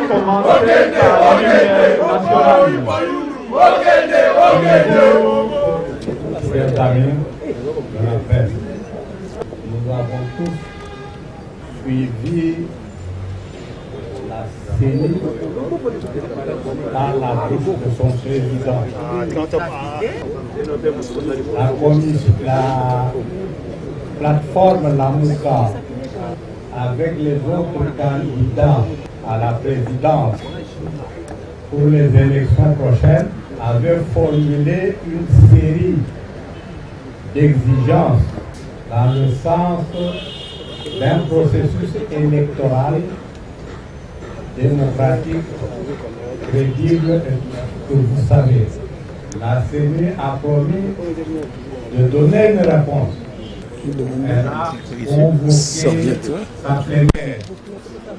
commencer par l'hymne national. Chers amis de la presse, nous avons tous suivi la CENI dans la bouche de son président. La plateforme Lamouka, avec les autres candidats à la présidence pour les élections prochaines, avait formulé une série d'exigences dans le sens d'un processus électoral démocratique, crédible, que vous savez. La CENI a promis de donner une réponse. Elle a convoqué sa plénière.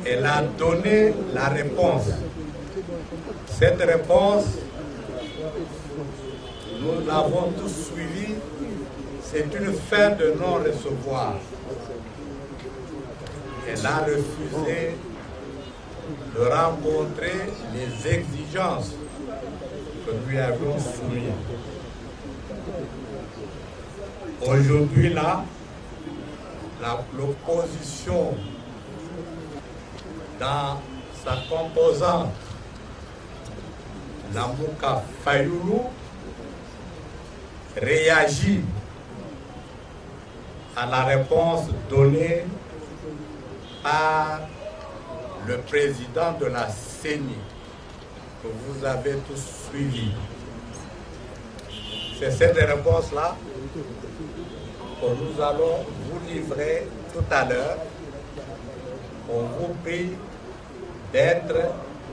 Elle a donné la réponse. Cette réponse, nous l'avons tous suivie. C'est une fin de non-recevoir. Elle a refusé de rencontrer les exigences que nous lui avions soumises. Aujourd'hui, là, l'opposition, dans sa composante, Lamouka Fayoulou, réagit à la réponse donnée par le président de la CENI, que vous avez tous suivi. C'est cette réponse-là que nous allons vous livrer tout à l'heure. On vous prie d'être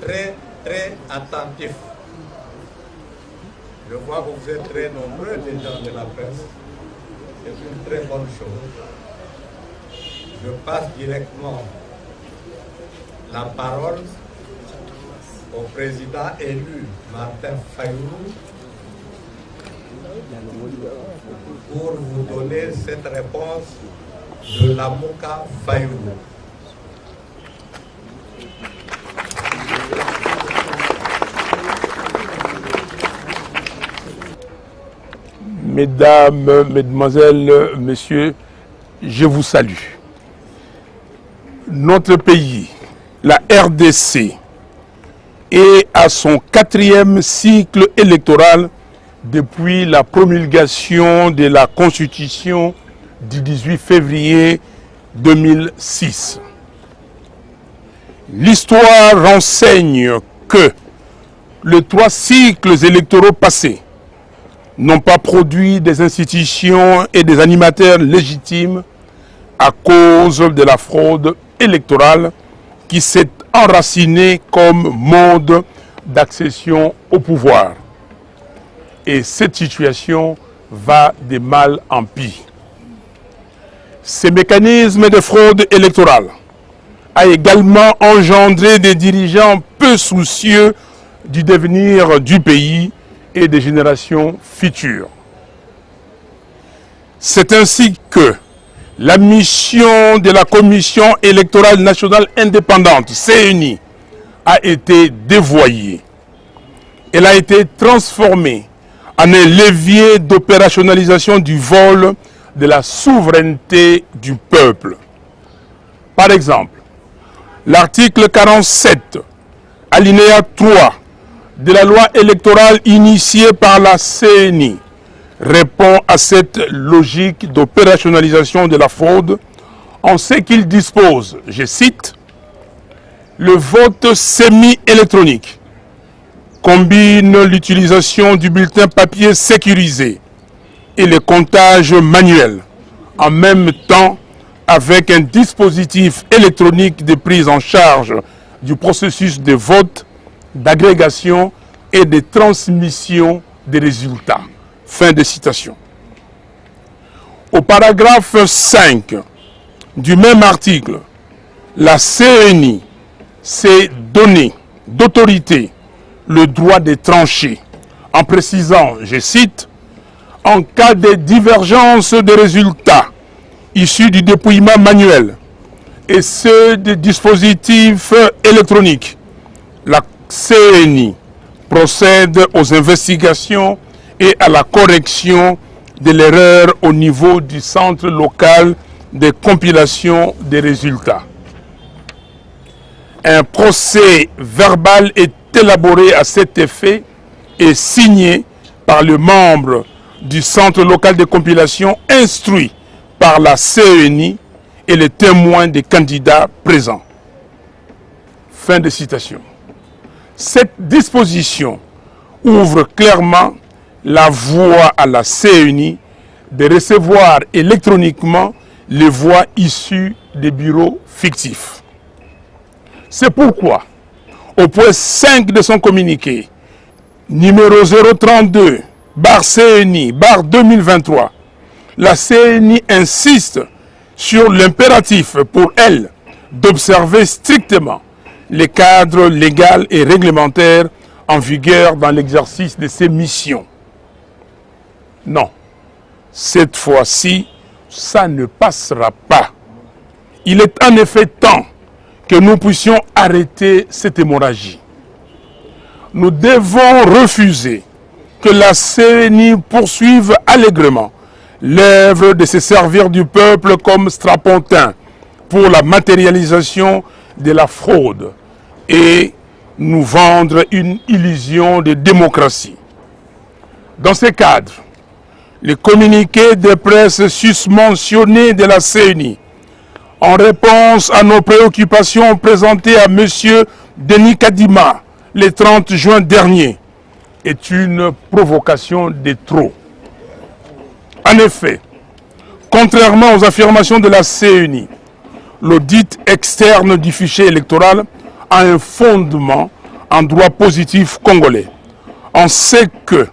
très, très attentifs. Je vois que vous êtes très nombreux, les gens de la presse. C'est une très bonne chose. Je passe directement la parole au président élu Martin Fayoulou pour vous donner cette réponse de Lamouka Fayoulou. Mesdames, Mesdemoiselles, Messieurs, je vous salue. Notre pays, la RDC, est à son 4e cycle électoral depuis la promulgation de la Constitution du 18 février 2006. L'histoire renseigne que les 3 cycles électoraux passés n'ont pas produit des institutions et des animateurs légitimes à cause de la fraude électorale qui s'est enracinée comme mode d'accession au pouvoir. Et cette situation va de mal en pis. Ces mécanismes de fraude électorale a également engendré des dirigeants peu soucieux du devenir du pays et des générations futures. C'est ainsi que la mission de la Commission électorale nationale indépendante, CENI, a été dévoyée. Elle a été transformée en un levier d'opérationnalisation du vol de la souveraineté du peuple. Par exemple, l'article 47, alinéa 3, de la loi électorale initiée par la CENI répond à cette logique d'opérationnalisation de la fraude en ce qu'il dispose, je cite, « Le vote semi-électronique combine l'utilisation du bulletin papier sécurisé et le comptage manuel en même temps avec un dispositif électronique de prise en charge du processus de vote, d'agrégation et de transmission des résultats. » Fin de citation. Au paragraphe 5 du même article, la CENI s'est donné d'autorité le droit de trancher en précisant, je cite, « En cas de divergence des résultats issus du dépouillement manuel et ceux des dispositifs électroniques, la CENI procède aux investigations et à la correction de l'erreur au niveau du centre local de compilation des résultats. Un procès verbal est élaboré à cet effet et signé par le membre du centre local de compilation instruit par la CENI et les témoins des candidats présents. Fin de citation. Cette disposition ouvre clairement la voie à la CENI de recevoir électroniquement les voix issues des bureaux fictifs. C'est pourquoi, au point 5 de son communiqué, numéro 032/CENI/2023, la CENI insiste sur l'impératif pour elle d'observer strictement les cadres légaux et réglementaires en vigueur dans l'exercice de ses missions. Non, cette fois-ci, ça ne passera pas. Il est en effet temps que nous puissions arrêter cette hémorragie. Nous devons refuser que la CENI poursuive allègrement l'œuvre de se servir du peuple comme strapontin pour la matérialisation de la fraude et nous vendre une illusion de démocratie. Dans ce cadre, le communiqué de presse susmentionné de la CENI, en réponse à nos préoccupations présentées à M. Denis Kadima le 30 juin dernier, est une provocation de trop. En effet, contrairement aux affirmations de la CENI, l'audit externe du fichier électoral a un fondement en droit positif congolais. On sait que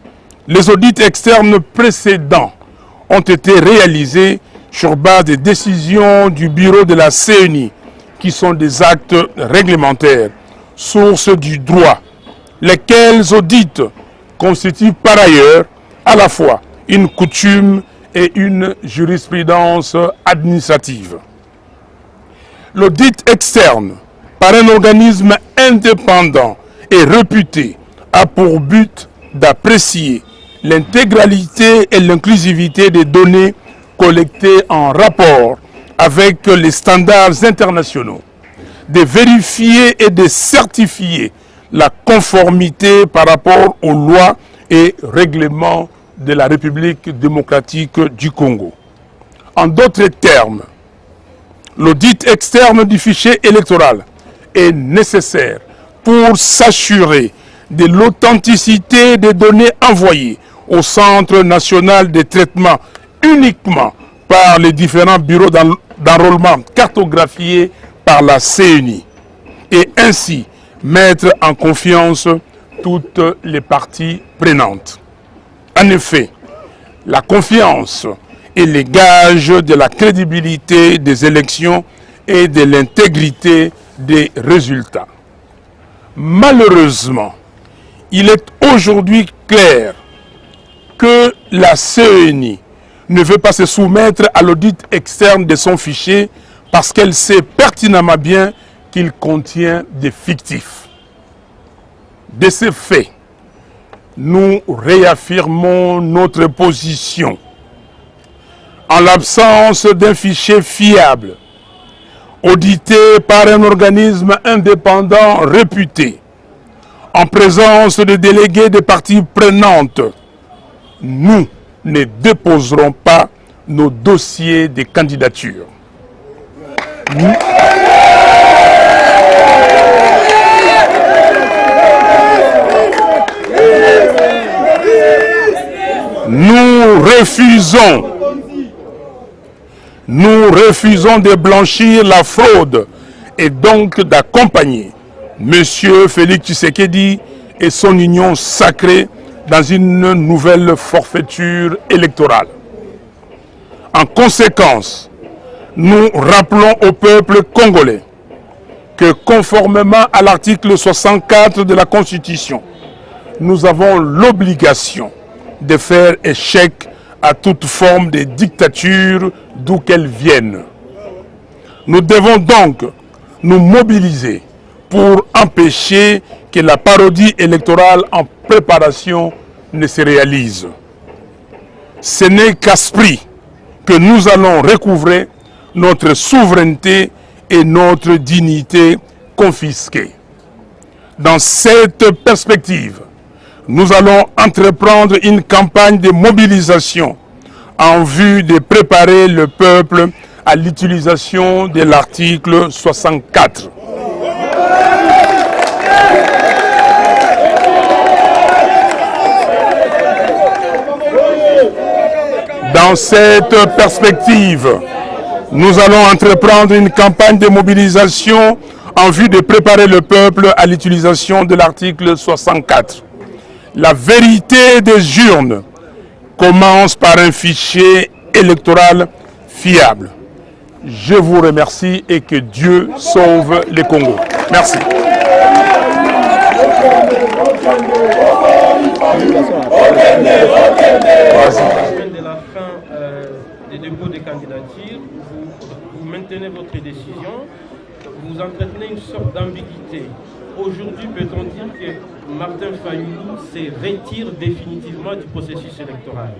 les audits externes précédents ont été réalisés sur base des décisions du bureau de la CENI, qui sont des actes réglementaires, source du droit, lesquels audits constituent par ailleurs à la fois une coutume et une jurisprudence administrative. L'audit externe, par un organisme indépendant et réputé, a pour but d'apprécier l'intégralité et l'inclusivité des données collectées en rapport avec les standards internationaux, de vérifier et de certifier la conformité par rapport aux lois et règlements de la République démocratique du Congo. En d'autres termes, l'audit externe du fichier électoral est nécessaire pour s'assurer de l'authenticité des données envoyées au Centre national de traitement uniquement par les différents bureaux d'enrôlement cartographiés par la CENI et ainsi mettre en confiance toutes les parties prenantes. En effet, la confiance est le gage de la crédibilité des élections et de l'intégrité des résultats. Malheureusement, il est aujourd'hui clair que la CENI ne veut pas se soumettre à l'audit externe de son fichier parce qu'elle sait pertinemment bien qu'il contient des fictifs. De ce fait, nous réaffirmons notre position. En l'absence d'un fichier fiable, audité par un organisme indépendant réputé, en présence de délégués des parties prenantes, nous ne déposerons pas nos dossiers de candidature. Nous refusons de blanchir la fraude et donc d'accompagner M. Félix Tshisekedi et son union sacrée dans une nouvelle forfaiture électorale. En conséquence, nous rappelons au peuple congolais que conformément à l'article 64 de la Constitution, nous avons l'obligation de faire échec à toute forme de dictature d'où qu'elle vienne. Nous devons donc nous mobiliser pour empêcher que la parodie électorale en préparation ne se réalise. Ce n'est qu'à ce prix que nous allons recouvrer notre souveraineté et notre dignité confisquées. Dans cette perspective, nous allons entreprendre une campagne de mobilisation en vue de préparer le peuple à l'utilisation de l'article 64. Dans cette perspective, nous allons entreprendre une campagne de mobilisation en vue de préparer le peuple à l'utilisation de l'article 64. La vérité des urnes commence par un fichier électoral fiable. Je vous remercie et que Dieu sauve le Congo. Merci. De la fin des dépôts de candidature, vous maintenez votre décision, vous entretenez une sorte d'ambiguïté. Aujourd'hui, peut-on dire que Martin Fayulu se retire définitivement du processus électoral?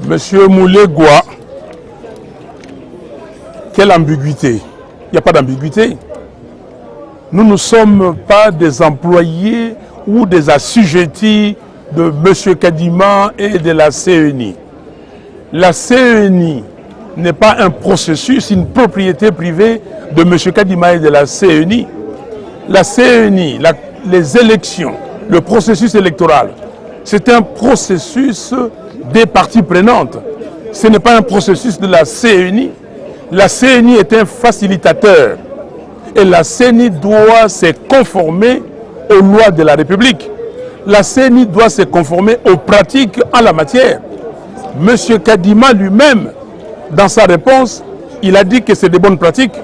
Monsieur Moulégoua, quelle ambiguïté? Il n'y a pas d'ambiguïté. Nous ne sommes pas des employés ou des assujettis de M. Kadima et de la CENI. La CENI n'est pas un processus, une propriété privée de M. Kadima et de la CENI. La CENI, les élections, le processus électoral, c'est un processus des parties prenantes. Ce n'est pas un processus de la CENI. La CENI est un facilitateur et la CENI doit se conformer aux lois de la République. La CENI doit se conformer aux pratiques en la matière. M. Kadima lui-même, dans sa réponse, il a dit que c'est des bonnes pratiques.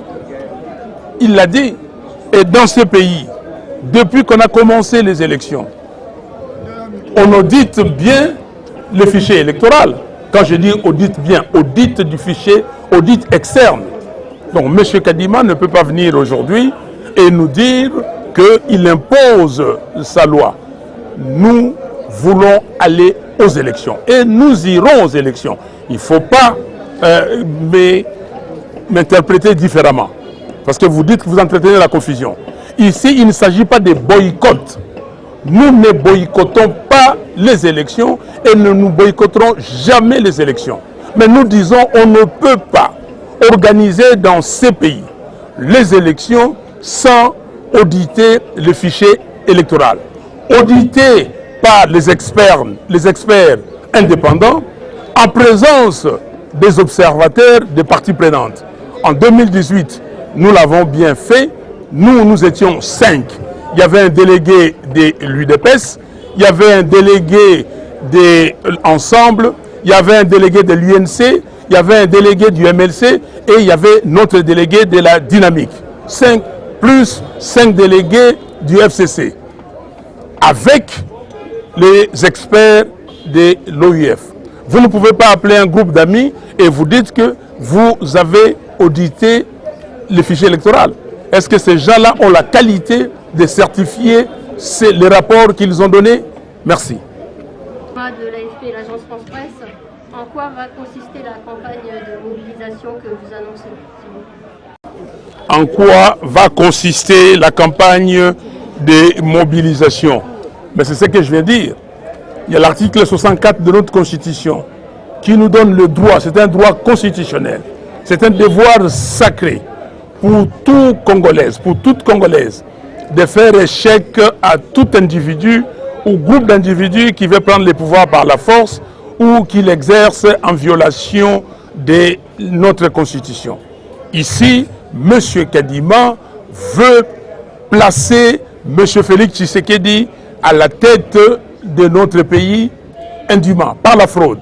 Il l'a dit. Et dans ce pays, depuis qu'on a commencé les élections, on audite bien le fichier électoral. Quand je dis audite bien, audite du fichier, audite externe. Donc M. Kadima ne peut pas venir aujourd'hui et nous dire qu'il impose sa loi. Nous voulons aller aux élections et nous irons aux élections. Il ne faut pas m'interpréter différemment. Parce que vous dites que vous entretenez la confusion. Ici, il ne s'agit pas de boycott. Nous ne boycottons pas les élections et nous ne boycotterons jamais les élections. Mais nous disons qu'on ne peut pas organiser dans ces pays les élections sans auditer le fichier électoral. Audité par les experts indépendants en présence des observateurs des parties prenantes. En 2018, nous l'avons bien fait. Nous étions 5. Il y avait un délégué de l'UDPS, il y avait un délégué de l'Ensemble, il y avait un délégué de l'UNC, il y avait un délégué du MLC et il y avait notre délégué de la Dynamique. 5 plus 5 délégués du FCC. Avec les experts de l'OIF. Vous ne pouvez pas appeler un groupe d'amis et vous dites que vous avez audité le fichier électoral. Est-ce que ces gens-là ont la qualité de certifier les rapports qu'ils ont donnés? Merci. De l'AFP et l'agence France-Presse, en quoi va consister la campagne de mobilisation que vous annoncez? En quoi va consister la campagne de mobilisation? Mais c'est ce que je viens de dire. Il y a l'article 64 de notre Constitution qui nous donne le droit, c'est un droit constitutionnel, c'est un devoir sacré pour tout Congolais, pour toute Congolaise, de faire échec à tout individu ou groupe d'individus qui veut prendre le pouvoir par la force ou qui l'exerce en violation de notre Constitution. Ici, M. Kadima veut placer M. Félix Tshisekedi à la tête de notre pays indûment, par la fraude.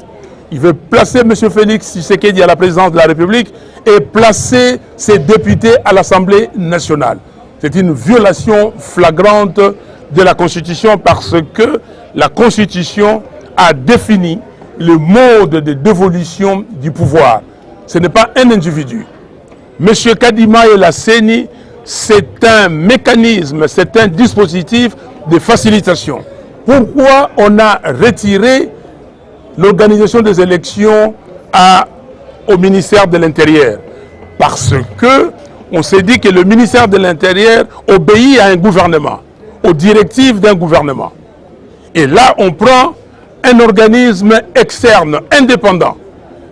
Il veut placer M. Félix Tshisekedi à la présidence de la République et placer ses députés à l'Assemblée nationale. C'est une violation flagrante de la Constitution parce que la Constitution a défini le mode de dévolution du pouvoir. Ce n'est pas un individu. M. Kadima et la CENI c'est un mécanisme, c'est un dispositif de facilitation. Pourquoi on a retiré l'organisation des élections au ministère de l'Intérieur? Parce que on s'est dit que le ministère de l'Intérieur obéit à un gouvernement, aux directives d'un gouvernement. Et là, on prend un organisme externe, indépendant.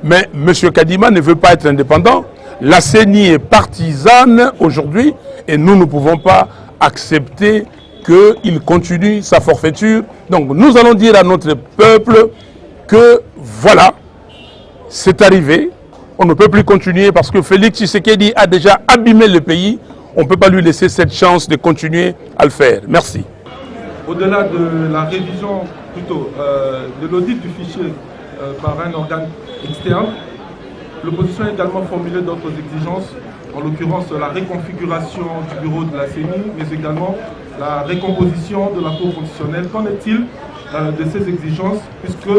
Mais M. Kadima ne veut pas être indépendant. La CENI est partisane aujourd'hui et nous ne pouvons pas accepter qu'il continue sa forfaiture. Donc nous allons dire à notre peuple que voilà, c'est arrivé. On ne peut plus continuer parce que Félix Tshisekedi a déjà abîmé le pays. On ne peut pas lui laisser cette chance de continuer à le faire. Merci. Au-delà de la révision, plutôt, de l'audit du fichier par un organe externe, l'opposition a également formulé d'autres exigences, en l'occurrence la réconfiguration du bureau de la CENI, mais également la récomposition de la Cour constitutionnelle. Qu'en est-il de ces exigences, puisque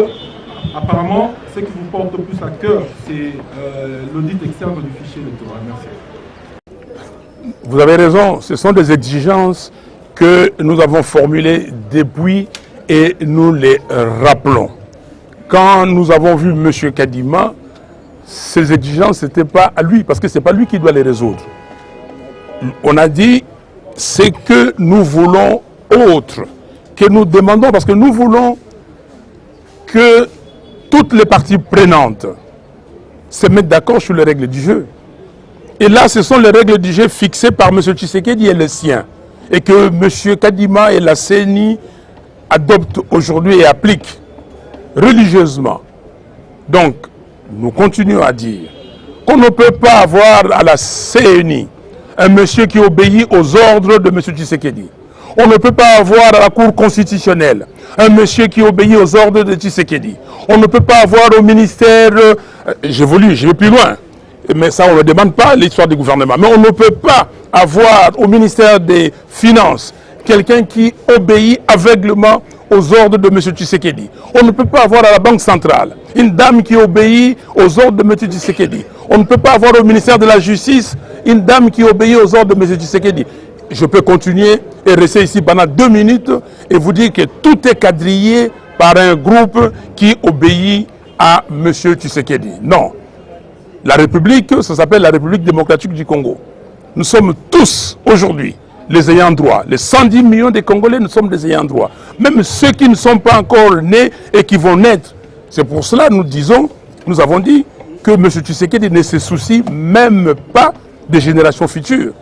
apparemment, ce qui vous porte le plus à cœur, c'est l'audit externe du fichier électoral. Merci. Vous avez raison, ce sont des exigences que nous avons formulées depuis et nous les rappelons. Quand nous avons vu M. Kadima, ces exigences n'étaient pas à lui, parce que ce n'est pas lui qui doit les résoudre. On a dit, c'est que nous voulons autre, que nous demandons, parce que nous voulons que toutes les parties prenantes se mettent d'accord sur les règles du jeu. Et là, ce sont les règles du jeu fixées par M. Tshisekedi et les siens. Et que M. Kadima et la CENI adoptent aujourd'hui et appliquent religieusement. Donc, nous continuons à dire qu'on ne peut pas avoir à la CENI un monsieur qui obéit aux ordres de M. Tshisekedi. On ne peut pas avoir à la Cour constitutionnelle un monsieur qui obéit aux ordres de Tshisekedi. On ne peut pas avoir au ministère, j'évolue, je vais plus loin, mais ça on ne demande pas l'histoire du gouvernement, mais on ne peut pas avoir au ministère des Finances quelqu'un qui obéit aveuglément aux ordres de M. Tshisekedi. On ne peut pas avoir à la Banque centrale une dame qui obéit aux ordres de M. Tshisekedi. On ne peut pas avoir au ministère de la Justice une dame qui obéit aux ordres de M. Tshisekedi. Je peux continuer et rester ici pendant 2 minutes et vous dire que tout est quadrillé par un groupe qui obéit à M. Tshisekedi. Non. La République, ça s'appelle la République démocratique du Congo. Nous sommes tous aujourd'hui les ayants droit. Les 110 millions de Congolais, nous sommes des ayants droit. Même ceux qui ne sont pas encore nés et qui vont naître. C'est pour cela que nous avons dit que M. Tshisekedi ne se soucie même pas des générations futures.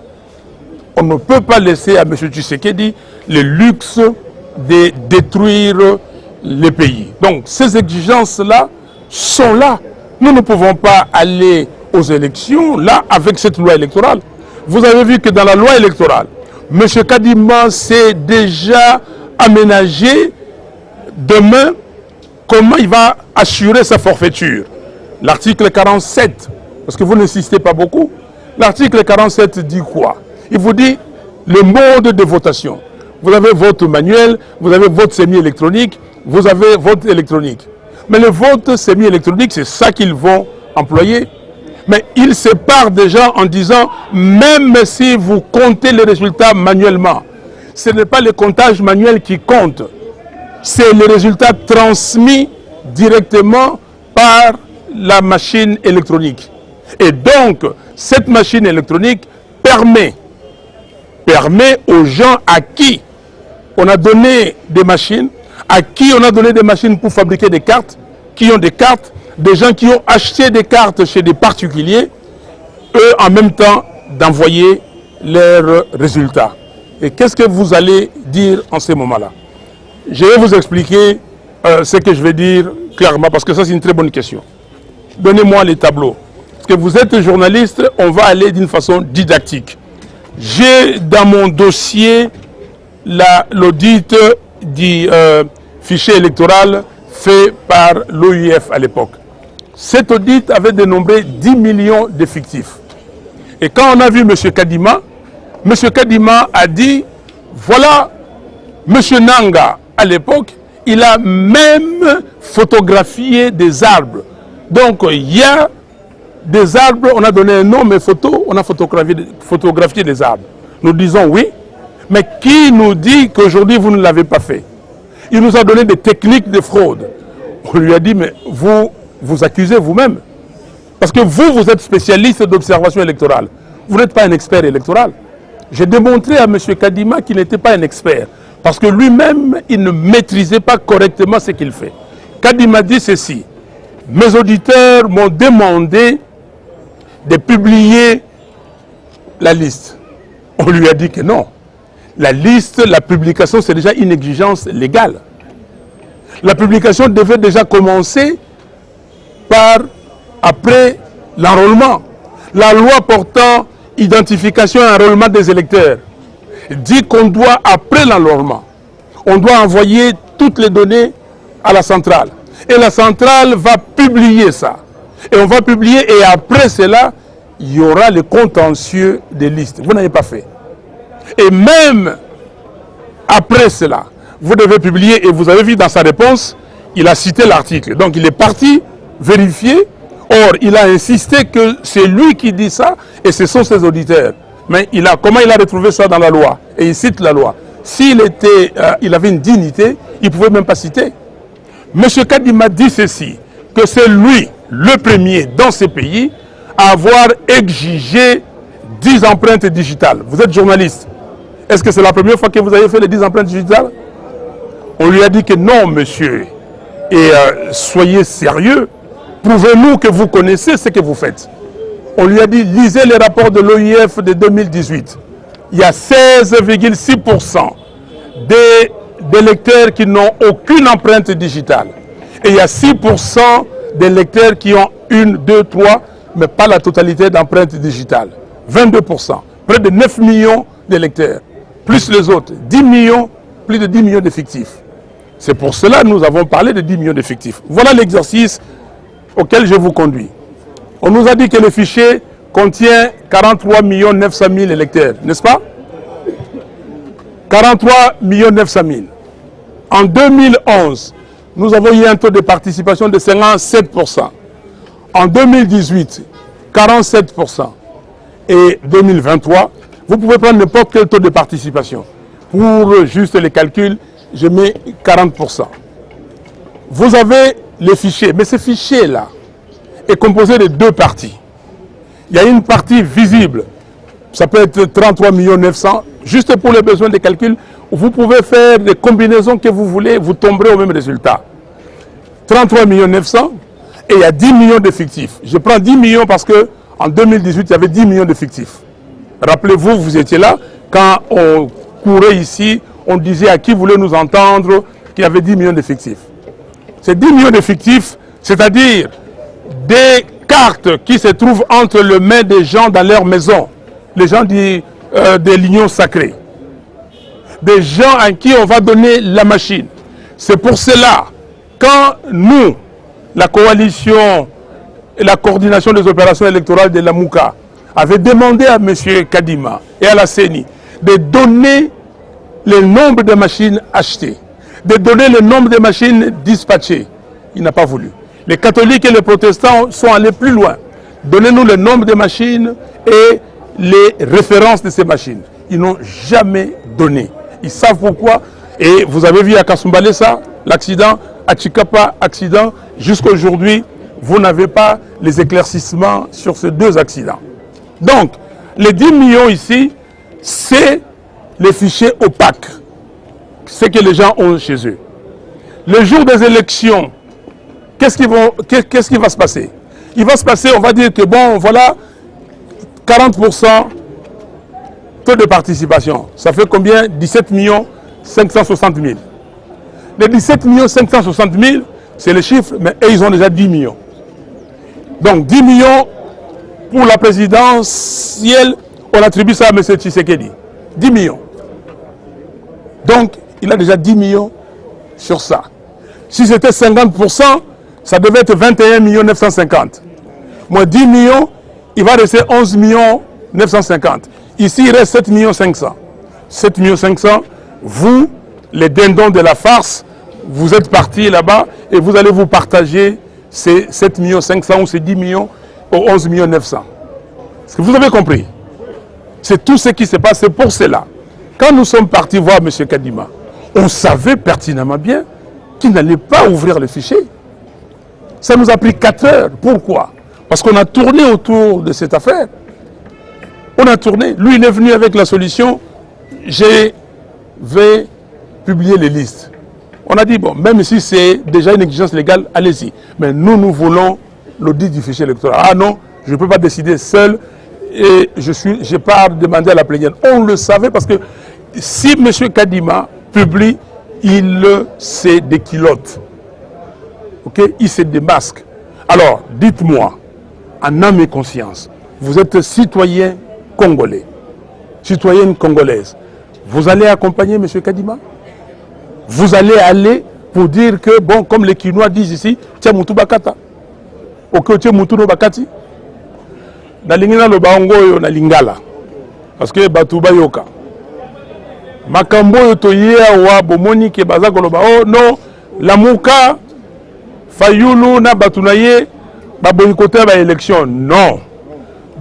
On ne peut pas laisser à M. Tshisekedi le luxe de détruire les pays. Donc ces exigences-là sont là. Nous ne pouvons pas aller aux élections là avec cette loi électorale. Vous avez vu que dans la loi électorale, M. Kadima s'est déjà aménagé demain comment il va assurer sa forfaiture. L'article 47, parce que vous n'insistez pas beaucoup, l'article 47 dit quoi? Il vous dit le mode de votation. Vous avez vote manuel, vous avez vote semi-électronique, vous avez vote électronique. Mais le vote semi-électronique, c'est ça qu'ils vont employer. Mais ils séparent déjà en disant, même si vous comptez les résultats manuellement, ce n'est pas le comptage manuel qui compte. C'est le résultat transmis directement par la machine électronique. Et donc, cette machine électronique permet aux gens à qui on a donné des machines, à qui on a donné des machines pour fabriquer des cartes, qui ont des cartes, des gens qui ont acheté des cartes chez des particuliers, eux en même temps d'envoyer leurs résultats. Et qu'est-ce que vous allez dire en ces moments-là? Je vais vous expliquer ce que je vais dire clairement, parce que ça c'est une très bonne question. Donnez-moi les tableaux. Parce que vous êtes journaliste, on va aller d'une façon didactique. J'ai dans mon dossier l'audit du fichier électoral fait par l'OIF à l'époque. Cet audit avait dénombré 10 millions d'effectifs. Et quand on a vu M. Kadima a dit, voilà, M. Nanga, à l'époque, il a même photographié des arbres. Donc, il y a des arbres, on a donné un nom, mais on a photographié des arbres. Nous disons oui, mais qui nous dit qu'aujourd'hui vous ne l'avez pas fait? Il nous a donné des techniques de fraude. On lui a dit, mais vous accusez vous-même. Parce que vous êtes spécialiste d'observation électorale. Vous n'êtes pas un expert électoral. J'ai démontré à M. Kadima qu'il n'était pas un expert. Parce que lui-même, il ne maîtrisait pas correctement ce qu'il fait. Kadima dit ceci. Mes auditeurs m'ont demandé de publier la liste. On lui a dit que non. La liste, la publication, c'est déjà une exigence légale. La publication devait déjà commencer après l'enrôlement. La loi portant identification et enrôlement des électeurs dit qu'on doit, après l'enrôlement, on doit envoyer toutes les données à la centrale. Et la centrale va publier ça. Et on va publier, et après cela, il y aura le contentieux des listes. Vous n'avez pas fait. Et même après cela, vous devez publier, et vous avez vu dans sa réponse, il a cité l'article. Donc il est parti vérifier. Or, il a insisté que c'est lui qui dit ça, et ce sont ses auditeurs. Mais comment il a retrouvé ça dans la loi? Et il cite la loi. S'il il avait une dignité, il ne pouvait même pas citer. M. Kadima dit ceci, que c'est lui, le premier dans ces pays, à avoir exigé 10 empreintes digitales. Vous êtes journaliste. Est-ce que c'est la première fois que vous avez fait les 10 empreintes digitales? On lui a dit que non, monsieur. Et soyez sérieux. Prouvez-nous que vous connaissez ce que vous faites. On lui a dit, lisez les rapports de l'OIF de 2018. Il y a 16,6% d'électeurs qui n'ont aucune empreinte digitale. Et il y a 6% d'électeurs qui ont 1, 2, 3, mais pas la totalité d'empreintes digitales. 22%. Près de 9 millions d'électeurs. Plus les autres. 10 millions, plus de 10 millions d'effectifs. C'est pour cela que nous avons parlé de 10 millions d'effectifs. Voilà l'exercice auquel je vous conduis. On nous a dit que le fichier contient 43 900 000 électeurs, n'est-ce pas? 43 900 000. En 2011, nous avons eu un taux de participation de 57%. En 2018, 47%. Et 2023, vous pouvez prendre n'importe quel taux de participation. Pour juste les calculs, je mets 40%. Vous avez les fichiers, mais ce fichier-là est composé de deux parties. Il y a une partie visible, ça peut être 33 900 000, juste pour les besoins de calcul, vous pouvez faire des combinaisons que vous voulez, vous tomberez au même résultat. 33 900 000, et il y a 10 millions d'effectifs. Je prends 10 millions parce qu'en 2018, il y avait 10 millions d'effectifs. Rappelez-vous, vous étiez là, quand on courait ici, on disait à qui voulait nous entendre qu'il y avait 10 millions d'effectifs. Ces 10 millions d'effectifs, c'est-à-dire des cartes qui se trouvent entre les mains des gens dans leur maison, les gens des lignes sacrées, des gens à qui on va donner la machine. C'est pour cela, quand nous, la coalition et la coordination des opérations électorales de la Mouka, avait demandé à M. Kadima et à la CENI de donner le nombre de machines achetées, de donner le nombre de machines dispatchées. Il n'a pas voulu. Les catholiques et les protestants sont allés plus loin. Donnez-nous le nombre de machines et les références de ces machines. Ils n'ont jamais donné. Ils savent pourquoi. Et vous avez vu à Kasumbalé ça, l'accident, à Chikapa, accident. Jusqu'à aujourd'hui, vous n'avez pas les éclaircissements sur ces deux accidents. Donc, les 10 millions ici, c'est les fichiers opaques. Ce que les gens ont chez eux. Le jour des élections, qu'est-ce qui va se passer? Il va se passer, on va dire que bon, voilà, 40% taux de participation. Ça fait combien? 17 560 000. Les 17 560 000, c'est le chiffre, mais eux, ils ont déjà 10 millions. Donc 10 millions pour la présidentielle, on attribue ça à M. Tshisekedi. 10 millions. Donc, il a déjà 10 millions sur ça. Si c'était 50%, ça devait être 21 950 000. Moins 10 millions, il va rester 11 950 000. Ici, il reste 7 500 000. 7 500 000, vous, les dindons de la farce, vous êtes partis là-bas et vous allez vous partager ces 7 500 000 ou ces 10 millions aux 11 900 000. Est-ce que vous avez compris? C'est tout ce qui se passe. C'est pour cela. Quand nous sommes partis voir M. Kadima, on savait pertinemment bien qu'il n'allait pas ouvrir le fichier. Ça nous a pris 4 heures. Pourquoi? Parce qu'on a tourné autour de cette affaire. On a tourné. Lui, il est venu avec la solution. Je vais publier les listes. On a dit, bon, même si c'est déjà une exigence légale, allez-y. Mais nous voulons l'audit du fichier électoral. Ah non, je ne peux pas décider seul et je pars demander à la plénière. On le savait parce que si M. Kadima publie, il se déquilote. Okay? Il se démasque. Alors, dites-moi, en âme et conscience, vous êtes citoyen congolais, citoyenne congolaise. Vous allez accompagner M. Kadima? Vous allez aller pour dire que, bon, comme les Kinois disent ici, tiens Moutou Bakata. Ok, tiens Moutou no Bakati. Na lingina lo baongo yo na lingala. Parce que Batouba yoka. Makambo yo toyea wa bomoni ke baza koloba. Oh non, la Mouka, Fayulu na Batunaye, ba boycotté ba élection. Non.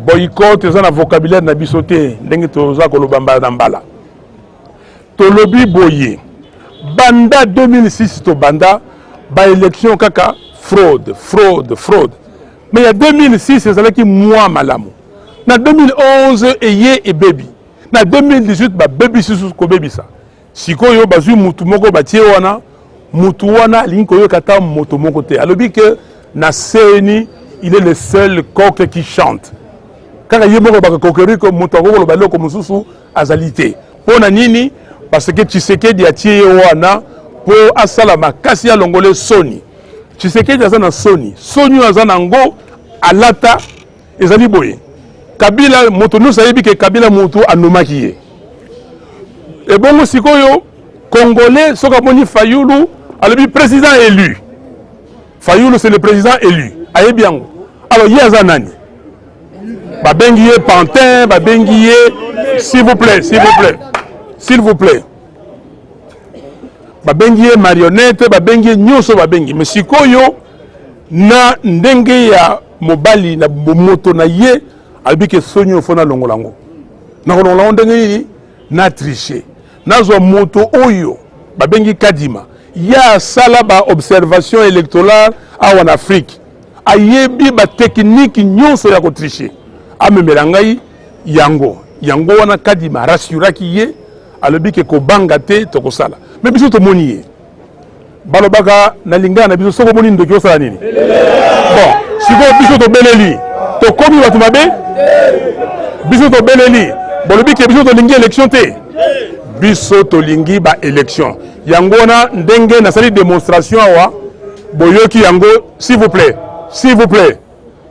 Boycott, c'est un vocabulaire na bisoté. Ndenge toza koloba mbala. Tolobi boye. Banda 2006 to banda ba élection kaka fraude. Mais il y a 2006 c'est ça qui moi malamu. Na 2011 eye et baby. Na 2018 ba baby sous ko baby ça. Sikoyo bazu mutu moko batie wana mutu wana linko yo kata moto moko te. Alobi que na CENI il est le seul coq qui chante. Kaka yemoko ba kokeri ko mutu ko ba loko mususu azalité. Pona nini? Parce que Tshisekedi a tiré wana pour asala makasi ya longole Sony. Tshisekedi azana Sony. Sony azana ngo alata ezali boye. Kabila moto nous sayebi que Kabila moto anomaki ye. Et bon sikoyo congolais soka boni Fayulu alobi président élu. Fayulu c'est le président élu. Ayebi yango. Alors yazanani. Ba bengi ye Pantin, ba bengi ye s'il vous plaît. S'il vous plaît. Babengi marionnette, babengi nyoso babengi. Mais sikoyo na ndenge ya mobali na moto na ye albike sonyo fona longolango. Na longolango ndenge na tricher. Nazo moto oyo babengi Kadima. Ya sala ba observation électorale en Afrique. Ayebi ba technique nyoso ya ko tricher. Amemela ngai yango wana Kadima rassuraki ye alobi ke ko bangate to ko sala. Mais biso to moni balobaka na lingana biso soko moni ndoki osala nini? Bon, siko biso to beleli to komi watu mabe biso to beleli bolobi ke biso to lingi élection te biso to lingi ba élection yango na ndenge na sali démonstration wa boyoki yango s'il vous plaît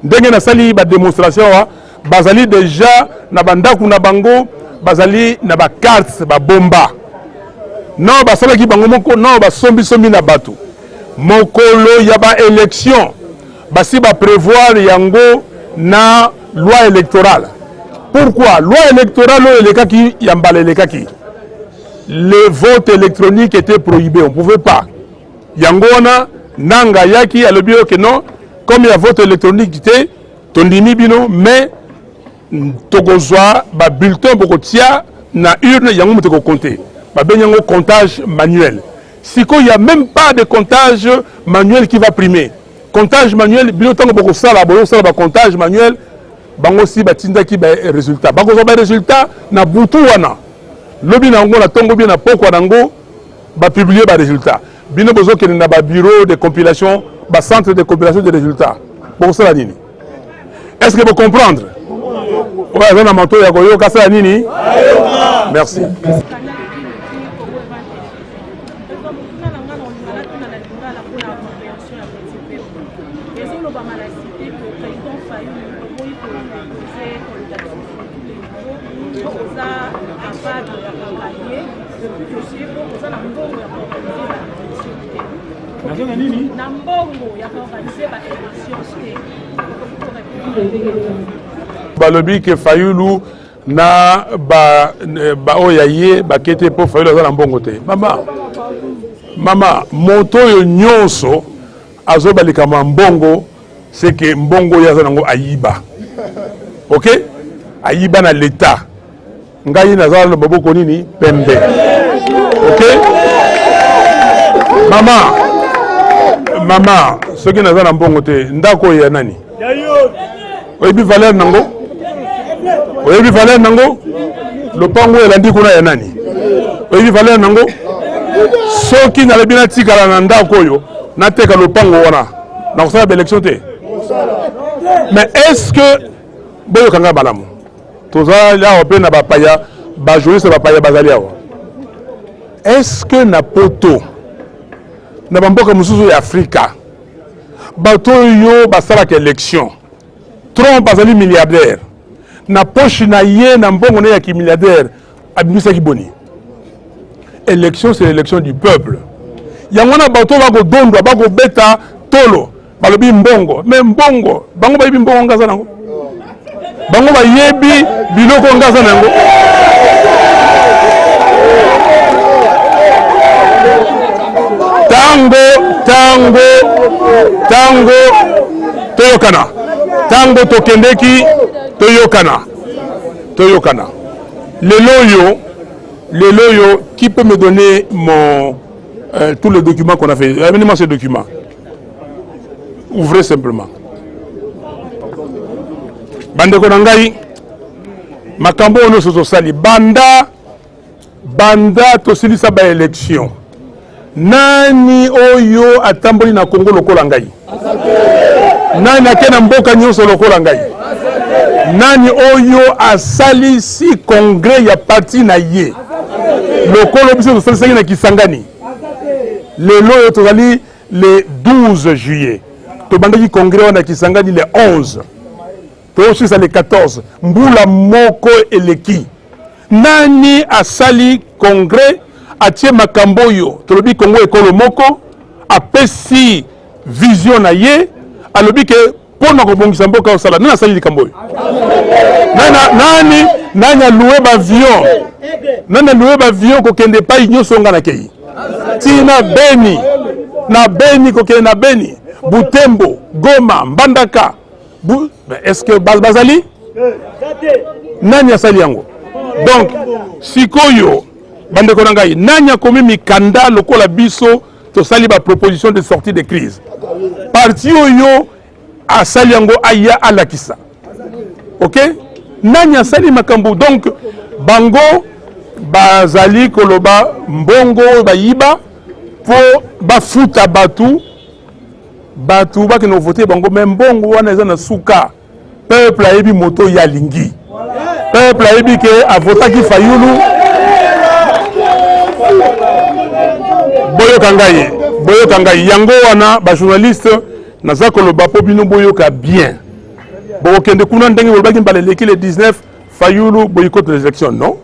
ndenge na sali ba démonstration wa bazali déjà na bandaku na bango bazali na ba carte ba bomba non basalaki bango moko non basombi na bato mokolo ya ba élection basi ba prévoir yango na loi électorale. Pourquoi loi électorale elekaki yambala elekaki le vote électronique était prohibé, on pouvait pas yango na nanga yaki alobi que non comme il y a vote électronique te tondimi bino mais tokozwa ba bulletin bokotia na urne yango muteko compter ba benyango comptage manuel. Siko il y a même pas de comptage manuel qui va primer. Comptage manuel bino tango boko sala ba comptage manuel bango si batinda ki ba résultat. Bango so ba résultat na butu wana. Lobi na ngo na tongo bien na poko nango ba publier ba résultat. Bino bozo ke na ba bureau de compilation, ba centre de compilation des résultats. Boko sala nini? Est-ce que vous comprendre? Ouais, on a manteau ya goyo kasa nini? Merci. Balobi ke Fayulu na ba oyaye ba kete po Fayulu za na mbongo te. Mama moto yo nyonso azobalika mbongo c'est que mbongo ya za nango ayiba. OK? Ayiba na l'état. ngai nazala baboko nini pembe. OK? Mama, ce qui nazala mbongo te ndako ya nani? Oyebi valeur nango? Oyebi valeur nango? Lopango elandi kuna ya nani? Oyebi valeur nango? Soki na lebina tikala na ndako oyo nateka lopango wana na kosala ba élection te. Mais est-ce que boyo kanga balamu? Toza là pe na bapaya ba journaliste bapaya bazali awa. Est-ce que na poto na bamboka mususu ya Afrika bato yo basala ka élection Trump bazali milliardaire na poche na ye na mbongo na ya ki milliardaire abimisa ki boni. Élection, c'est l'élection du peuple. Yangona bato bako dondo bako beta tolo balobi mbongo mais mbongo bango bayibi mbongo ngaza nango bango bayebi biloko ngaza nango tango toyokana tango tokendeki toyokana lelo yo qui peut me donner tous les documents qu'on a fait? Amenez-moi ces documents. Ouvrez simplement. Bande konangai makambo ono soso sali banda tosilisa ba élection. Nani oyo atamboli na Congo lokola ngai? Nani akena mboka nyonso lokola ngai? Nani oyo asalisi congrès ya parti na ye? Lokolo biso tosalisi na Kisangani. Lelo yo tozali le 12 juillet. Tobandaki congrès wana Kisangani le 11. Toshisa le 14. Mbula moko eleki. Nani asali congrès atie makambo yo? Tolobi Congo ekolo moko apesi vision na ye alobi ke pona kobongisa mboka osala. Nani asali likambo yo? Nani aloué ba avion? Nani aloué ba avion ko kende pa nyonso nga na kei? Tina Beni kokende na Beni, Butembo, Goma, Mbandaka. Est-ce que Bazali? Nani asali yango? Donc, sikoyo, bande konangai, nani akomi mikanda lokola biso to sali ba proposition de sortie de crise. Parti oyo asali yango aya alakisa. OK? Nani asali makambo. Donc, bango bazali koloba mbongo bayiba po bafuta batu baki no voter bango même mbongo wana eza na suka peuple ayebi moto ya lingi peuple ayebi ke avotaki Fayulu boyo kangai yango wana ba journaliste naza koloba po bino boyoka bien bokende kuna ndenge bolobaki mbaleleki le 19 Fayulu boycott les élections non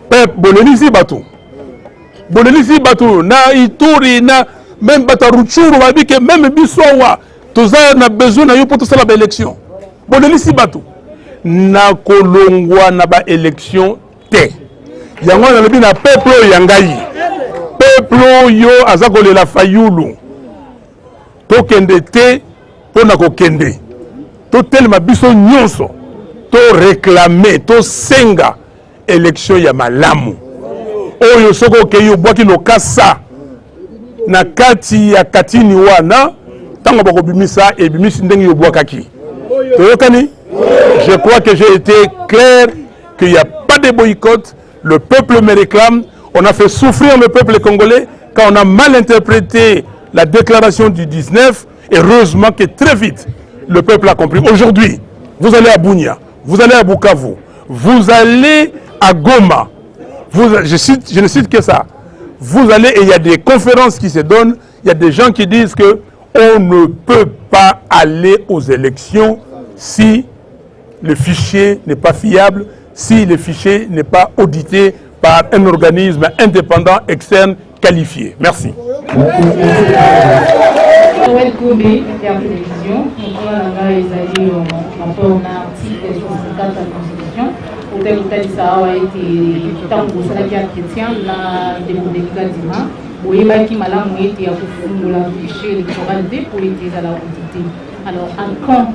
peuple bolelisi batu na Ituri na même bataruchuru babike même bisowa toza na besoin na yo pour tosala ba élection bolelisi batu na kolongwa na ba élection te yango na lobi na peuple yangai peuple yo azakolela Fayulu tokende te pona kokende to telema biso nyonso to réclamer to senga élection ya malamu oyo soko keyo bwaki lokasa na kati ya katini wana tango bakobimisa ebimisi ndenge yo bwakaki toyokani. Je crois que j'ai été clair qu'il n'y a pas de boycott. Le peuple me réclame. On a fait souffrir le peuple congolais quand on a mal interprété la déclaration du 19. Heureusement que très vite le peuple a compris. Aujourd'hui, vous allez à Bunia, vous allez à Bukavu, vous allez à Goma, je ne cite que ça. Vous allez et il y a des conférences qui se donnent, il y a des gens qui disent que on ne peut pas aller aux élections si le fichier n'est pas fiable, si le fichier n'est pas audité par un organisme indépendant, externe, qualifié. Merci. Alors, en quand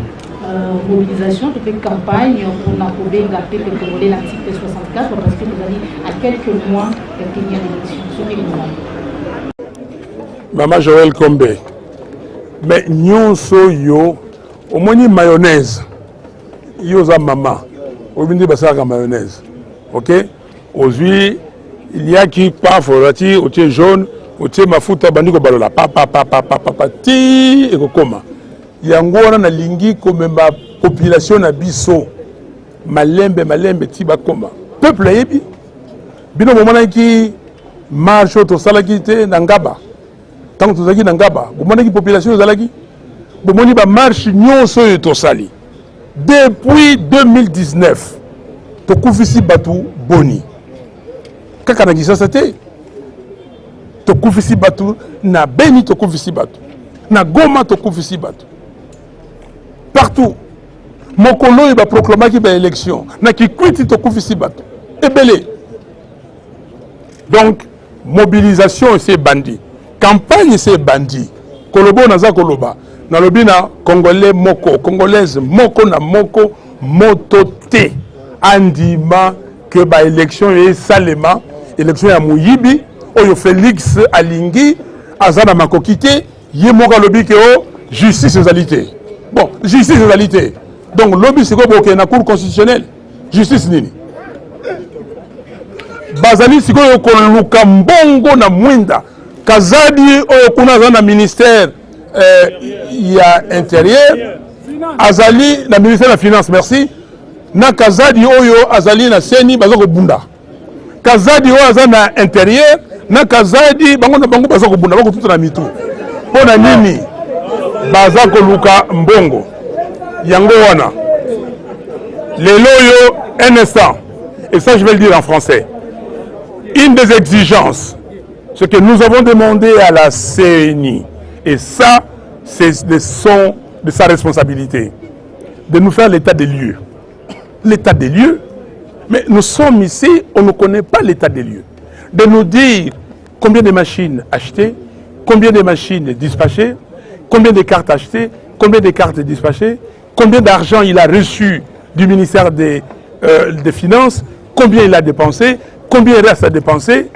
mobilisation, de campagne pour la Bengape que Congolais l'article 64 parce que vous avez à quelques mois de tenir l'élection. Maman Joël Kombe, mais nyonso yo au moins mayonnaise yo za maman au bindi basaka mayonnaise, ok? Aujourd'hui il y a qui parfois au thé jaune au thé mafuta bandiko balola papa ti et kokoma yango wana na lingi komemba population na biso malembe ti bakoma peuple yebi bino momana ki marche to salaki te na ngaba tant tozaki na ngaba bomona ki population zalaki bomoni ba marche nyonso yo to sali depuis 2019 to kufisi batu boni kaka na Kinshasa te to kufisi batu na Beni to kufisi batu na Goma to kufisi batu partout mokolo il va proclamer qu'il y a élection na kikwiti to kufisi batu ebele donc mobilisation c'est bandit campagne c'est bandit kolobo naza koloba na lobina congolais moko congolaise moko na moko motote andima que ba élection et salema élection ya muyibi oyo Félix alingi azana makokite ye moko lobi ke o justice égalité. Bon, justice égalité. Donc lobby c'est quoi na cour constitutionnelle justice nini bazali siko yo koluka mbongo na mwinda kazadi oyo kuna za na ministère ya intérieur azali na ministère de la finance merci na kazadi oyo azali na seni bazako bunda kazadi oyo azali na intérieur na kazadi bango na bango bazako bunda bako tuta na mitu pona nini bazako luka mbongo yango wana lelo yo un instant et ça je vais le dire en français une des exigences ce que nous avons demandé à la CENI et ça c'est de sa responsabilité de nous faire l'état des lieux. L'état des lieux, mais nous sommes ici, on ne connaît pas l'état des lieux. De nous dire combien de machines achetées, combien de machines dispatchées, combien de cartes achetées, combien de cartes dispatchées, combien d'argent il a reçu du ministère des Finances, combien il a dépensé, combien il reste à dépenser,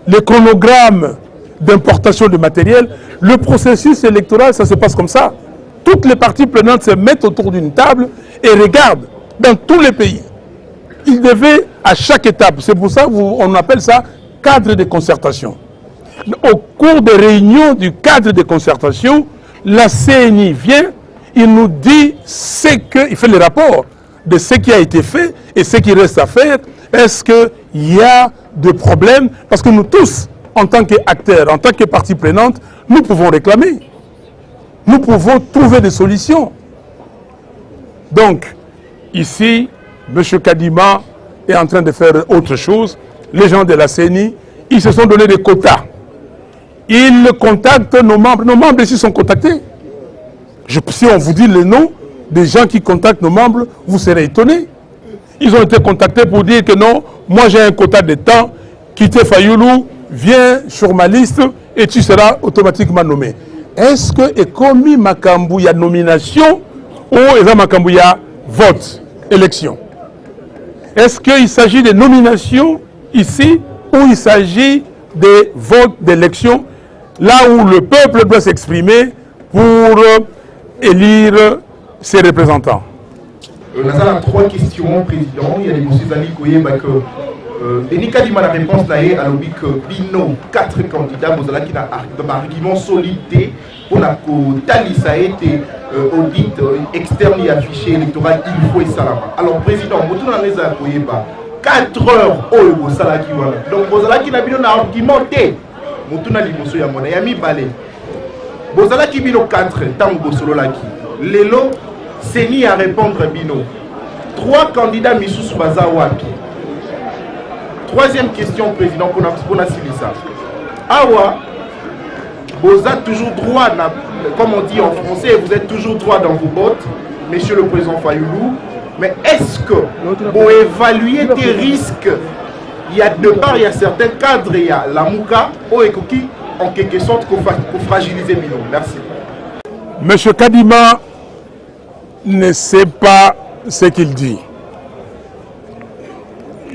le chronogramme d'importation de matériel, le processus électoral, ça se passe comme ça. Toutes les parties prenantes se mettent autour d'une table et regardent dans tous les pays. Ils devaient à chaque étape, c'est pour ça qu'on appelle ça cadre de concertation. Au cours des réunions du cadre de concertation, la CENI vient, il nous dit il fait le rapport de ce qui a été fait et ce qui reste à faire. Est-ce qu'il y a des problèmes? Parce que nous tous, en tant qu'acteurs, en tant que partie prenante, nous pouvons réclamer. Nous pouvons trouver des solutions. Donc, ici, M. Kadima est en train de faire autre chose. Les gens de la CENI, ils se sont donné des quotas. Ils contactent nos membres. Nos membres ici sont contactés. Si on vous dit le nom des gens qui contactent nos membres, vous serez étonnés. Ils ont été contactés pour dire que non, moi j'ai un quota de temps, quittez Fayoulou, viens sur ma liste et tu seras automatiquement nommé. Est-ce que Ekomi Makambu y a nomination ou Eza Makambu y a vote, élection? Est-ce qu'il s'agit de nomination ici ou il s'agit de vote d'élection là où le peuple doit s'exprimer pour élire ses représentants? Nous avons 3 questions, Président. Il y a des monsieur Zali Koyeba que Denis Kadima la réponse là est à l'objet que Bino 4 candidats vous allez qui a un argument solide pour la Tali ça a été audit externe et affiché électoral il faut et salama. Alors Président, vous avez les Koyeba 4 heures au vous salaki voilà. Donc vous allez qui n'a bien argumenté. Vous avez les monsieur Yamona Yami Balé. Vous allez qui Bino 4 tant vous solo là qui Lelo CENI à répondre Bino. 3 candidats Missous Bazawaki. 3e question, Président, pour la Silissa. Awa, vous avez toujours droit, comme on dit en français, vous êtes toujours droit dans vos bottes, Monsieur le Président Fayoulou. Mais est-ce que vous évaluez des risques? Il y a de part, il y a certains cadres, il y a la Mouka, qui en quelque sorte, pour fragiliser Bino. Merci. Monsieur Kadima ne sait pas ce qu'il dit.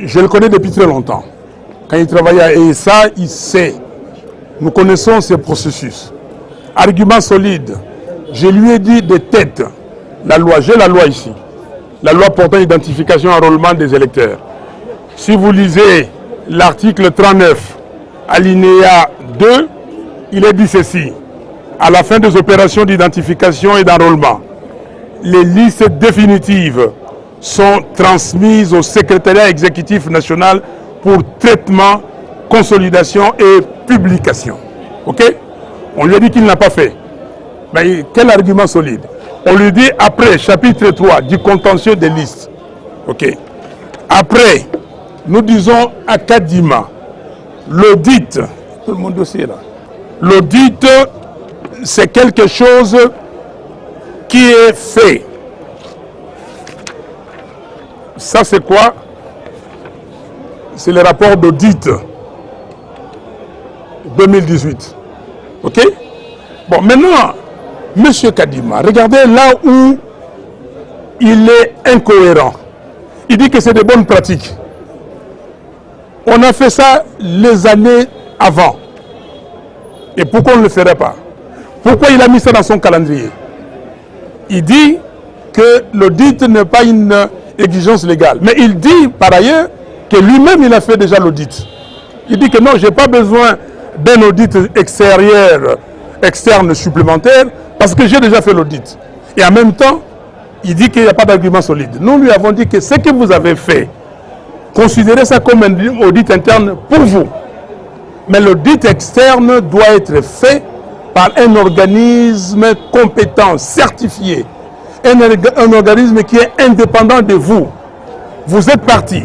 Je le connais depuis très longtemps. Quand il travaillait à ESA, il sait. Nous connaissons ce processus. Argument solide. Je lui ai dit de tête, la loi, j'ai la loi ici. La loi portant identification et enrôlement des électeurs. Si vous lisez l'article 39, alinéa 2, il est dit ceci. À la fin des opérations d'identification et d'enrôlement, les listes définitives sont transmises au secrétariat exécutif national pour traitement, consolidation et publication. Ok? On lui a dit qu'il n'a pas fait. Mais quel argument solide? On lui dit après, chapitre 3 du contentieux des listes. Ok? Après, nous disons à Kadima, l'audit, tout le monde dossier là, l'audit, c'est quelque chose qui est fait. Ça, c'est quoi? C'est le rapport d'audit 2018. OK? Bon, maintenant, M. Kadima, regardez là où il est incohérent. Il dit que c'est de bonnes pratiques. On a fait ça les années avant. Et pourquoi on ne le ferait pas? Pourquoi il a mis ça dans son calendrier? Il dit que l'audit n'est pas une exigence légale. Mais il dit par ailleurs que lui-même il a fait déjà l'audit. Il dit que non, je n'ai pas besoin d'un audit externe supplémentaire parce que j'ai déjà fait l'audit. Et en même temps, il dit qu'il n'y a pas d'argument solide. Nous lui avons dit que ce que vous avez fait, considérez ça comme un audit interne pour vous. Mais l'audit externe doit être fait par un organisme compétent, certifié. Un organisme qui est indépendant de vous. Vous êtes parti,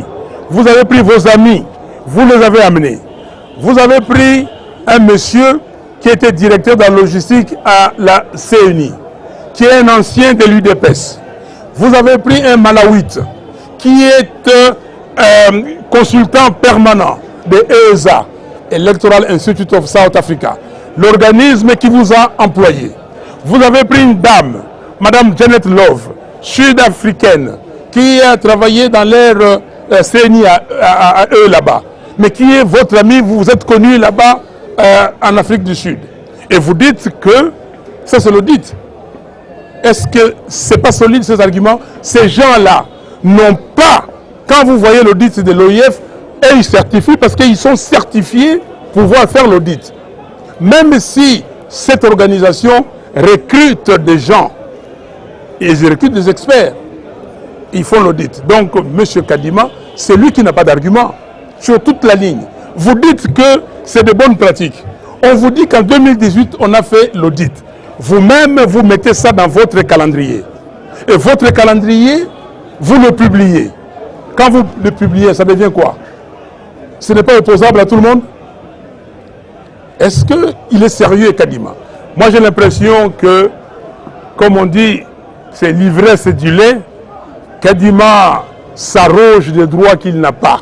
vous avez pris vos amis, vous les avez amenés. Vous avez pris un monsieur qui était directeur de la logistique à la CNI, qui est un ancien de l'UDPS. Vous avez pris un Malawite qui est consultant permanent de ESA, Electoral Institute of South Africa, l'organisme qui vous a employé. Vous avez pris une dame, Madame Janet Love, sud-africaine, qui a travaillé dans leur CNI à eux là-bas, mais qui est votre ami, vous vous êtes connu là-bas en Afrique du Sud. Et vous dites que, ça c'est l'audit. Est-ce que ce n'est pas solide ces arguments? Ces gens-là n'ont pas, quand vous voyez l'audit de l'OIF, et ils certifient parce qu'ils sont certifiés pour pouvoir faire l'audit. Même si cette organisation recrute des gens, et ils recrutent des experts, ils font l'audit. Donc, M. Kadima, c'est lui qui n'a pas d'argument sur toute la ligne. Vous dites que c'est de bonnes pratiques. On vous dit qu'en 2018, on a fait l'audit. Vous-même, vous mettez ça dans votre calendrier. Et votre calendrier, vous le publiez. Quand vous le publiez, ça devient quoi? Ce n'est pas opposable à tout le monde? Est-ce qu'il est sérieux, Kadima? Moi, j'ai l'impression que, comme on dit, c'est l'ivresse du lait. Kadima s'arroge des droits qu'il n'a pas.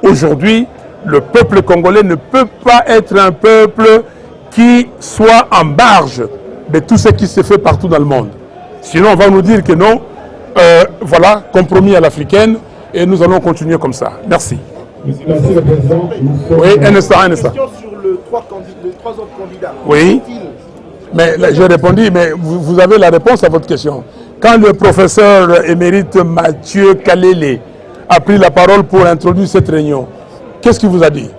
Aujourd'hui, le peuple congolais ne peut pas être un peuple qui soit en marge de tout ce qui se fait partout dans le monde. Sinon, on va nous dire que non, voilà, compromis à l'africaine, et nous allons continuer comme ça. Merci. Merci le Président. Oui, un instant. Question sur les trois autres candidats. Oui. Mais là, j'ai répondu, mais vous avez la réponse à votre question. Quand le professeur émérite Mathieu Kalele a pris la parole pour introduire cette réunion, qu'est-ce qu'il vous a dit?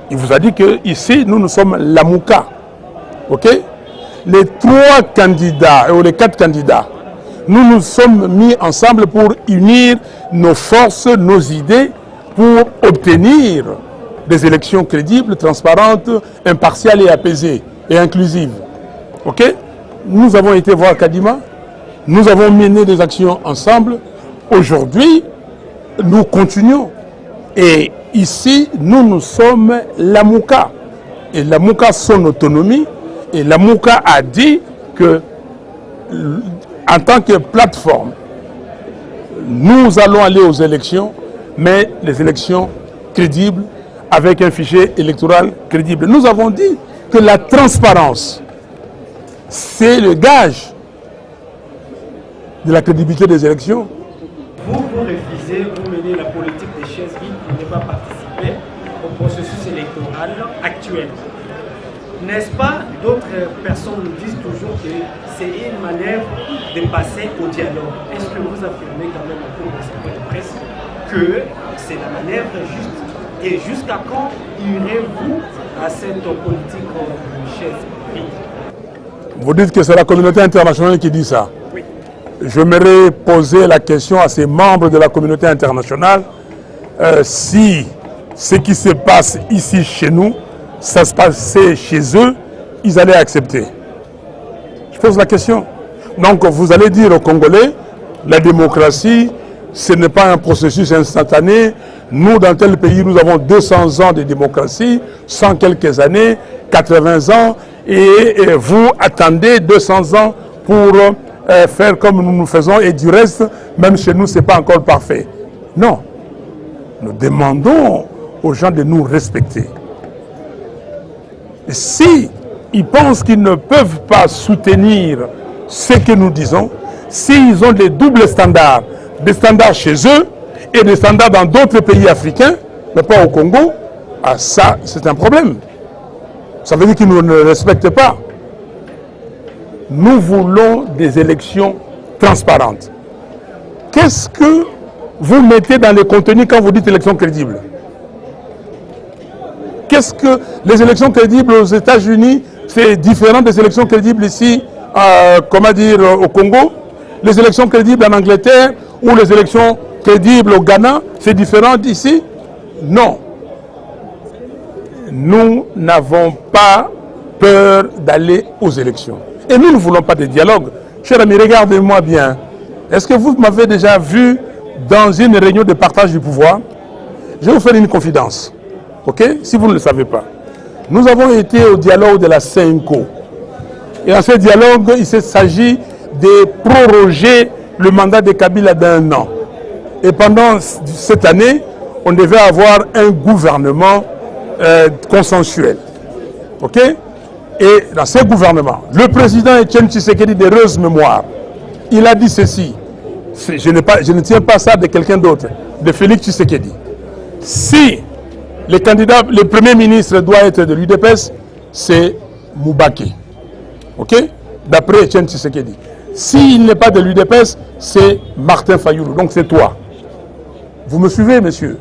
Il vous a dit qu'ici, nous sommes l'Amouka. OK? Les trois candidats, ou les quatre candidats, nous nous sommes mis ensemble pour unir nos forces, nos idées, pour obtenir des élections crédibles, transparentes, impartiales et apaisées et inclusives. OK? Nous avons été voir Kadima, nous avons mené des actions ensemble. Aujourd'hui, nous continuons. Et ici, nous sommes l'Amouka. Et l'Amouka, son autonomie, et l'Amouka a dit que, en tant que plateforme, nous allons aller aux élections, mais les élections crédibles, avec un fichier électoral crédible. Nous avons dit que la transparence, c'est le gage de la crédibilité des élections. Vous refusez, vous menez la politique des chaises vides pour ne pas participer au processus électoral actuel. N'est-ce pas, d'autres personnes nous disent toujours que c'est une manœuvre de passer au dialogue. Est-ce que vous affirmez quand même au cours de cette point de presse que c'est la manœuvre juste? Et jusqu'à quand irez-vous à cette politique chaise vide? Vous dites que c'est la communauté internationale qui dit ça. Oui. J'aimerais poser la question à ces membres de la communauté internationale si ce qui se passe ici chez nous, ça se passait chez eux, ils allaient accepter. Je pose la question. Donc vous allez dire aux Congolais, la démocratie, ce n'est pas un processus instantané. Nous, dans tel pays, nous avons 200 ans de démocratie, 100 quelques années, 80 ans, et vous attendez 200 ans pour faire comme nous faisons, et du reste, même chez nous, ce n'est pas encore parfait. Non. Nous demandons aux gens de nous respecter. Et si ils pensent qu'ils ne peuvent pas soutenir ce que nous disons, s'ils ont des doubles standards, des standards chez eux et des standards dans d'autres pays africains, mais pas au Congo, ah, ça c'est un problème. Ça veut dire qu'ils ne nous respectent pas. Nous voulons des élections transparentes. Qu'est-ce que vous mettez dans les contenus quand vous dites élections crédibles? Qu'est-ce que les élections crédibles aux États-Unis, c'est différent des élections crédibles ici, comment dire, au Congo? Les élections crédibles en Angleterre ou les élections crédibles au Ghana, c'est différent d'ici? Non. Nous n'avons pas peur d'aller aux élections. Et nous ne voulons pas de dialogue. Cher ami, regardez-moi bien. Est-ce que vous m'avez déjà vu dans une réunion de partage du pouvoir? Je vais vous faire une confidence. Ok? Si vous ne le savez pas. Nous avons été au dialogue de la CENCO. Et dans ce dialogue, il s'agit de proroger le mandat de Kabila d'1 an. Et pendant cette année, on devait avoir un gouvernement consensuel. Ok? Et dans ce gouvernement, le président Etienne Tshisekedi d'heureuse mémoire, il a dit ceci. Je ne tiens pas ça de quelqu'un d'autre, de Félix Tshisekedi. Si le premier ministre doit être de l'UDPS, c'est Moubaki. Ok? D'après Etienne Tshisekedi. S'il n'est pas de l'UDPS, c'est Martin Fayoulou. Donc c'est toi. Vous me suivez, monsieur?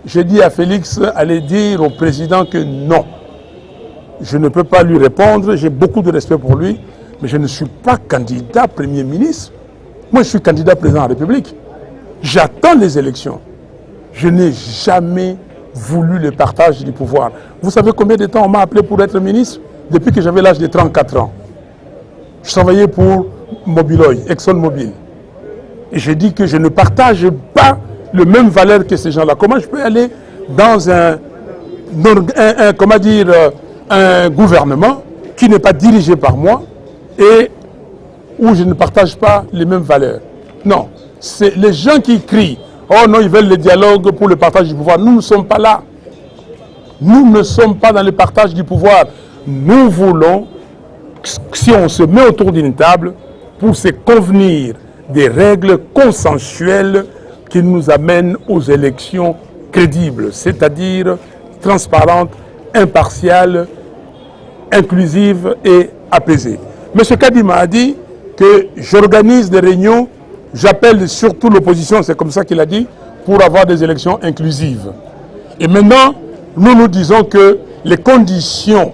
J'ai dit à Félix, allez dire au président que non. Je ne peux pas lui répondre, j'ai beaucoup de respect pour lui, mais je ne suis pas candidat Premier ministre. Moi, je suis candidat président de la République. J'attends les élections. Je n'ai jamais voulu le partage du pouvoir. Vous savez combien de temps on m'a appelé pour être ministre? Depuis que j'avais l'âge de 34 ans. Je travaillais pour Mobiloy, ExxonMobil. Et j'ai dit que je ne partage pas les mêmes valeurs que ces gens-là. Comment je peux aller dans un gouvernement qui n'est pas dirigé par moi et où je ne partage pas les mêmes valeurs? Non, c'est les gens qui crient « Oh non, ils veulent le dialogue pour le partage du pouvoir ». Nous ne sommes pas là. Nous ne sommes pas dans le partage du pouvoir. Nous voulons, si on se met autour d'une table, pour se convenir des règles consensuelles qui nous amènent aux élections crédibles, c'est-à-dire transparentes, impartiales, inclusives et apaisées. M. Kadima a dit que j'organise des réunions, j'appelle surtout l'opposition, c'est comme ça qu'il a dit, pour avoir des élections inclusives. Et maintenant, nous disons que les conditions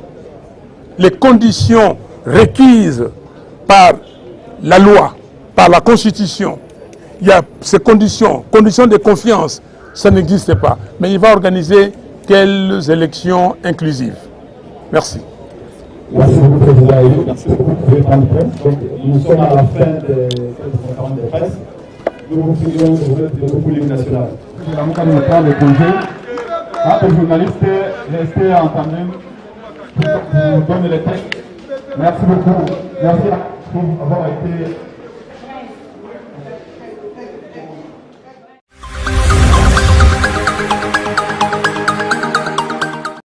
requises par la loi, par la Constitution, il y a ces conditions de confiance, ça n'existe pas. Mais il va organiser quelles élections inclusives. Merci. Merci beaucoup, Président. Merci beaucoup. Vous pouvez prendre place. Donc, nous sommes à la fin de cette conférence de presse. Nous vous prions de vous mettre le groupe national. Nous allons quand même prendre le congé. Les journalistes, restez en tandem pour vous donner les textes. Merci beaucoup. Merci pour avoir été